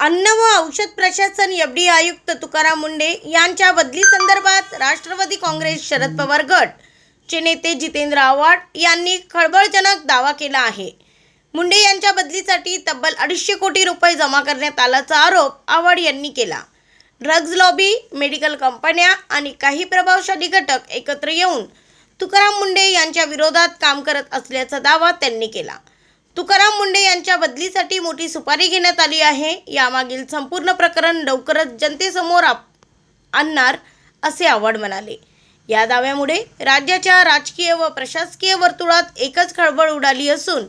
अन्न व औषध प्रशासन एफडी आयुक्त तुकाराम मुंढे यांच्या बदलीसंदर्भात राष्ट्रवादी काँग्रेस शरद पवार गट चे नेते जितेंद्र आव्हाड यांनी खळबळजनक दावा केला आहे। मुंढे यांच्या बदलीसाठी तब्बल 250 कोटी रुपये जमा करण्यात आल्याचा आरोप आव्हाड यांनी केला। ड्रग्ज लॉबी, मेडिकल कंपन्या आणि काही प्रभावशाली घटक एकत्र येऊन तुकाराम मुंढे यांच्या विरोधात काम करत असल्याचा दावा त्यांनी केला। तुकाराम मुंढे यांच्या बदलीसाठी मोठी सुपारी घेण्यात आली आहे। यामागील संपूर्ण प्रकरण लवकरच जनतेसमोर आणणार असे आव्हाड म्हणाले। या दाव्यामुळे राज्याच्या राजकीय व प्रशासकीय वर्तुळात एकच खळबळ उडाली असून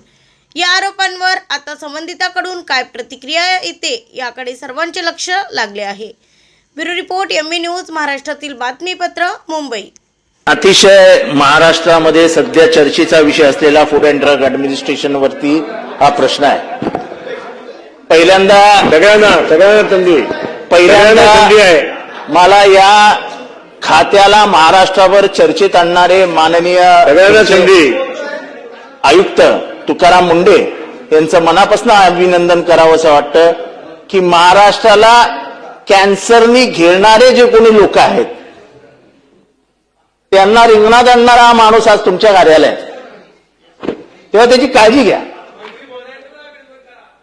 या आरोपांवर आता संबंधितांकडून काय प्रतिक्रिया येते याकडे सर्वांचे लक्ष लागले आहे। ब्युरो रिपोर्ट एमबी न्यूज महाराष्ट्रातील बातमीपत्र मुंबई। अतिशय महाराष्ट्रामध्ये सध्या चर्चेचा विषय असलेला फूड अँड ड्रग ऍडमिनिस्ट्रेशन वरती हा प्रश्न आहे। पहिल्यांदा सगळ्यांना संधी आहे। मला या खात्याला महाराष्ट्रावर चर्चेत आणणारे माननीय संधी आयुक्त तुकाराम मुंढे यांचं मनापासून अभिनंदन करावं असं वाटतं की महाराष्ट्राला कॅन्सरनी घेणारे जे कोणी लोक आहेत त्यांना रिंगणात आणणारा हा माणूस आज तुमच्या कार्यालयात, तेव्हा त्याची काळजी घ्या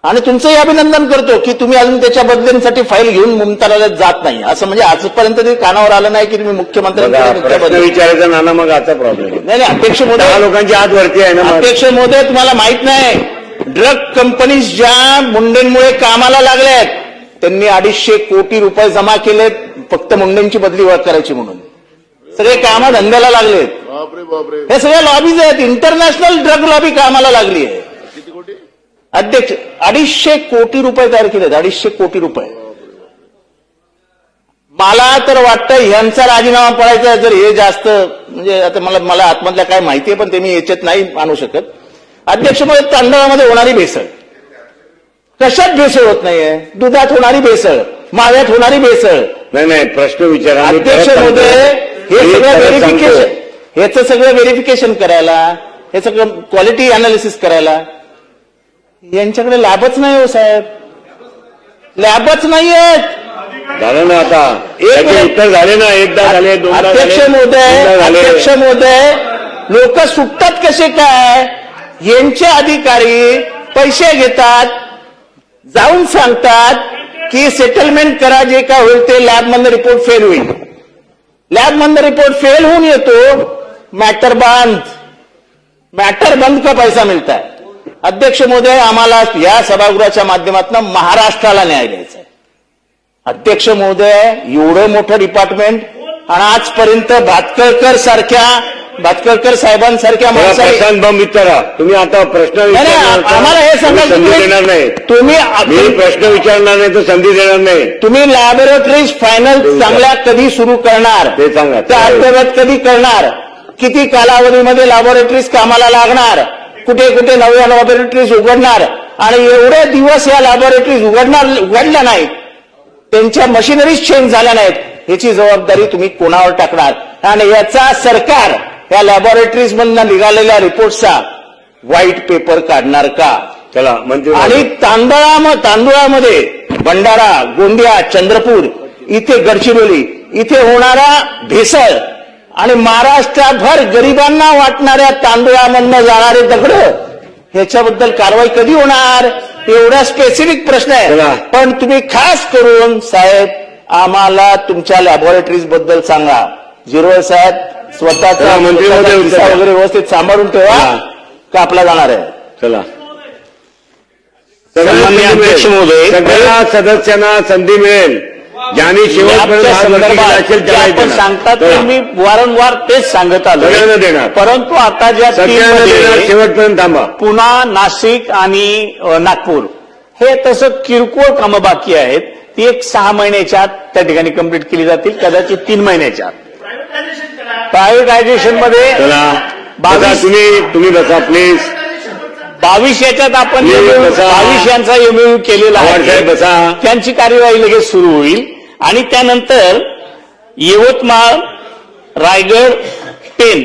आणि तुमचंही अभिनंदन करतो की तुम्ही अजून त्याच्या बदल्यांसाठी फाईल घेऊन मंत्रालयात जात नाही। असं म्हणजे आजपर्यंत ते कानावर आलं नाही की तुम्ही मुख्यमंत्र्यांकडे विचारायचा नाना, मग आता प्रॉब्लेम नाही। अध्यक्ष महोदय, लोकांची आत वरती आहे ना। अध्यक्ष महोदय, तुम्हाला माहित नाही ड्रग कंपनीज ज्या मुंडेंमुळे कामाला लागल्या आहेत त्यांनी 250 कोटी रुपये जमा केलेत फक्त मुंडेंची बदली करायची म्हणून। सगळे कामा धंद्याला लागलेत। हे सगळे लॉबीज आहेत, इंटरनॅशनल ड्रग लॉबी कामाला लागली आहे। अध्यक्ष 250 कोटी रुपये तयार केलेत, 250 कोटी रुपये। मला तर वाटतं यांचा राजीनामा पडायचा जर हे जास्त म्हणजे आता मला आतमधल्या काय माहितीये पण ते मी याच्यात नाही आणू शकत। अध्यक्ष महोदय, तांदळामध्ये होणारी भेसळ कशात भेसळ होत नाहीये? दुधात होणारी भेसळ, माव्यात होणारी भेसळ नाही प्रश्न विचारा। अध्यक्ष महोदय, हे सगळं व्हेरिफिकेशन, ह्याचं सगळं व्हेरिफिकेशन करायला, हे सगळं क्वालिटी अनालिसिस करायला यांच्याकडे लॅबच नाही हो साहेब, लॅबच नाहीयेत। झालं ना आता, एक उत्तर झाले ना, एकदा झाले, दोनदा अध्यक्ष महोदय, लोक सुटतात कसे काय? यांचे अधिकारी पैसे घेतात, जाऊन सांगतात की सेटलमेंट करा, जे काय होईल ते लॅबमधनं रिपोर्ट फेल होईल। लॅबमधनं रिपोर्ट फेल होऊन येतो, मॅटर बंद का पैसा मिळता है। अध्यक्ष महोदय, आम्हाला या सभागृहाच्या माध्यमातून महाराष्ट्राला न्याय द्यायचा आहे। अध्यक्ष महोदय, एवढं मोठं डिपार्टमेंट आणि आजपर्यंत भातकळकर साहेबांसारख्या माणसाला बंब विचारा। तुम्ही आता प्रश्न आम्हाला हे संधी देणार नाही, तुम्ही प्रश्न विचारणार नाही तर संधी देणार नाही। तुम्ही लॅबोरेटरीज फायनल चांगल्या कधी सुरू करणार ते सांगा, त्या अंतर्गत कधी करणार, किती कालावधीमध्ये लॅबोरेटरीज कामाला लागणार, कुठे कुठे नव्या लॅबोरेटरीज उघडणार आणि एवढे दिवस या लॅबोरेटरीज उघडल्या नाहीत, त्यांच्या मशिनरीज चेंज झाल्या नाहीत, याची जबाबदारी तुम्ही कोणावर टाकणार? आणि याचा सरकार या लॅबोरेटरीज मधून निघालेल्या रिपोर्टचा व्हाईट पेपर काढणार का? चला मंत्री। आणि तांदुळामध्ये भंडारा, गोंदिया, चंद्रपूर, इथे गडचिरोली इथे होणारा भेसळ आणि महाराष्ट्रभर गरिबांना वाटणाऱ्या तांदुळामधनं जाणारे दगड, ह्याच्याबद्दल कारवाई कधी होणार? एवढा स्पेसिफिक प्रश्न आहे। पण तुम्ही खास करून साहेब आम्हाला तुमच्या लॅबोरेटरीज बद्दल सांगा। जिरवळ साहेब, स्वतःचा मंत्री वगैरे व्यवस्थित सांभाळून ठेवा, कापला जाणार आहे। चला, अध्यक्ष महोदय, सगळ्या सदस्यांना संधी मिळेल, ज्यांनी शेवटपर्यंत सांगतात मी वारंवार तेच सांगत आलो देणार, परंतु आता ज्या शेवटपर्यंत थांबा। पुणा, नाशिक आणि नागपूर हे तसं किरकोळ कामं बाकी आहेत, ती एक 6 महिन्याच्या आत त्या ठिकाणी कंप्लीट केली जातील, कदाचित 3 महिन्याच्या आत। प्रायव्हेटायझेशन मध्ये तुम्ही बसा प्लीज। 22 याच्यात आपण 22 यांचा एमओयू केलेला आहे, त्यांची कार्यवाही लगेच सुरू होईल आणि त्यानंतर यवतमाळ, रायगड, पेन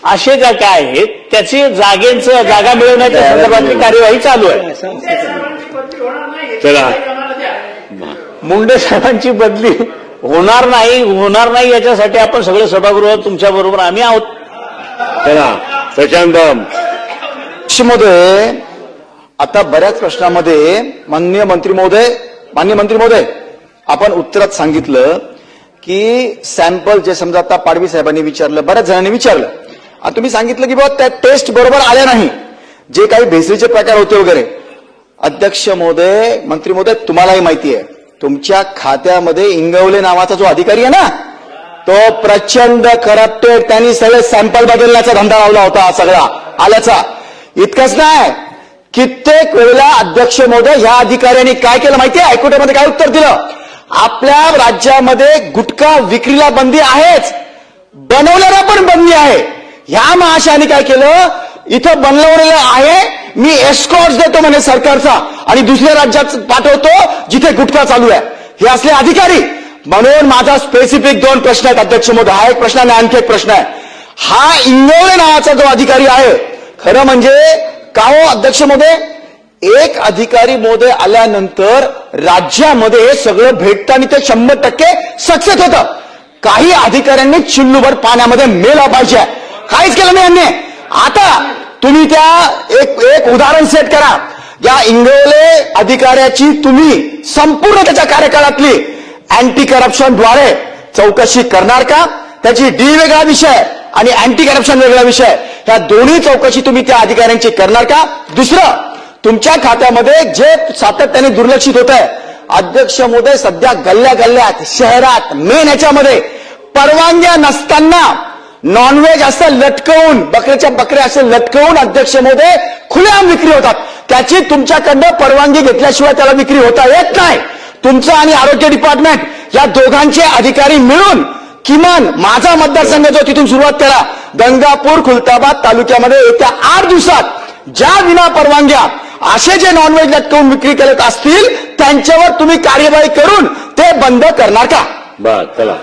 असे ज्या काय आहेत त्याची जागा मिळवण्याच्या संदर्भातली कार्यवाही चालू आहे। चला मुंडे साहेबांची बदली होणार नाही याच्यासाठी आपण सगळे सभागृह तुमच्या बरोबर आम्ही आहोत. चला प्रशांत मध्ये आता बऱ्याच प्रश्नामध्ये माननीय मंत्री महोदय आपण उत्तरात सांगितलं की सॅम्पल जे समजा आता पाडवी साहेबांनी विचारलं, बऱ्याच जणांनी विचारलं, आणि तुम्ही सांगितलं की बाबा त्या टेस्ट बरोबर आल्या नाही, जे काही भेसळीचे प्रकार होते वगैरे. अध्यक्ष महोदय, मंत्री महोदय, तुम्हालाही माहिती आहे तुमच्या खात्यामध्ये इंगवले नावाचा जो अधिकारी आहे ना, तो प्रचंड करप्टेड, त्यांनी सगळे सॅम्पल बदलण्याचा धंदा लावला होता सगळा आल्याचा. इतकंच नाही, कित्येक वेळेला अध्यक्ष महोदय ह्या अधिकाऱ्यांनी काय केलं माहितीये, हायकोर्टामध्ये काय उत्तर दिलं, आपल्या राज्यामध्ये गुटखा विक्रीला बंदी आहेच, बनवल्याला पण बंदी आहे. ह्या महाशयाने काय केलं, इथं बनवलेलं आहे, मी एस्कॉर्ट्स देतो म्हणे सरकारचा आणि दुसऱ्या राज्यात पाठवतो जिथे गुटखा चालू आहे. हे असले अधिकारी. म्हणून माझा स्पेसिफिक 2 प्रश्न आहेत अध्यक्ष महोदय. हा एक प्रश्न आणि आणखी एक प्रश्न आहे. हा इंगवले नावाचा जो अधिकारी आहे, खरं म्हणजे का हो अध्यक्ष महोदय, एक अधिकारी महोदय आल्यानंतर राज्यामध्ये हे सगळं भेटतं आणि ते 100% सक्सेस होतं. काही अधिकाऱ्यांनी चिल्लूभर पाण्यामध्ये मेला पाहिजे, काहीच केलं नाही यांनी. आता तुम्ही त्या एक उदाहरण सेट करा, या इंगवले अधिकाऱ्याची तुम्ही संपूर्ण त्याच्या कार्यकाळातली अँटी करप्शनद्वारे चौकशी करणार का? त्याची डी वेगळा विषय आणि अँटी करप्शन वेगळा विषय, ह्या दोन्ही चौकशी तुम्ही त्या अधिकाऱ्यांची करणार का? दुसरं, तुमच्या खात्यामध्ये जे सातत्याने दुर्लक्षित होत आहे अध्यक्ष महोदय, सध्या गल्ल्या गल्ल्यात शहरात मेन याच्यामध्ये परवानग्या नसताना नॉनव्हेज असं लटकवून, बकऱ्याच्या बकऱ्या असं लटकवून अध्यक्ष महोदय खुलेआम विक्री होतात. त्याची तुमच्याकडनं परवानगी घेतल्याशिवाय त्याला विक्री होता येत नाही. तुमचं आणि आरोग्य डिपार्टमेंट या दोघांचे अधिकारी मिळून किमान माझा मतदारसंघ जो तिथून सुरुवात करा, गंगापूर खुलताबाद तालुक्यामध्ये येत्या 8 दिवसात ज्या विना परवानग्या असे जे नॉनव्हेज लटकवून विक्री करत असतील त्यांच्यावर तुम्ही कार्यवाही करून ते बंद करणार का? बर चला.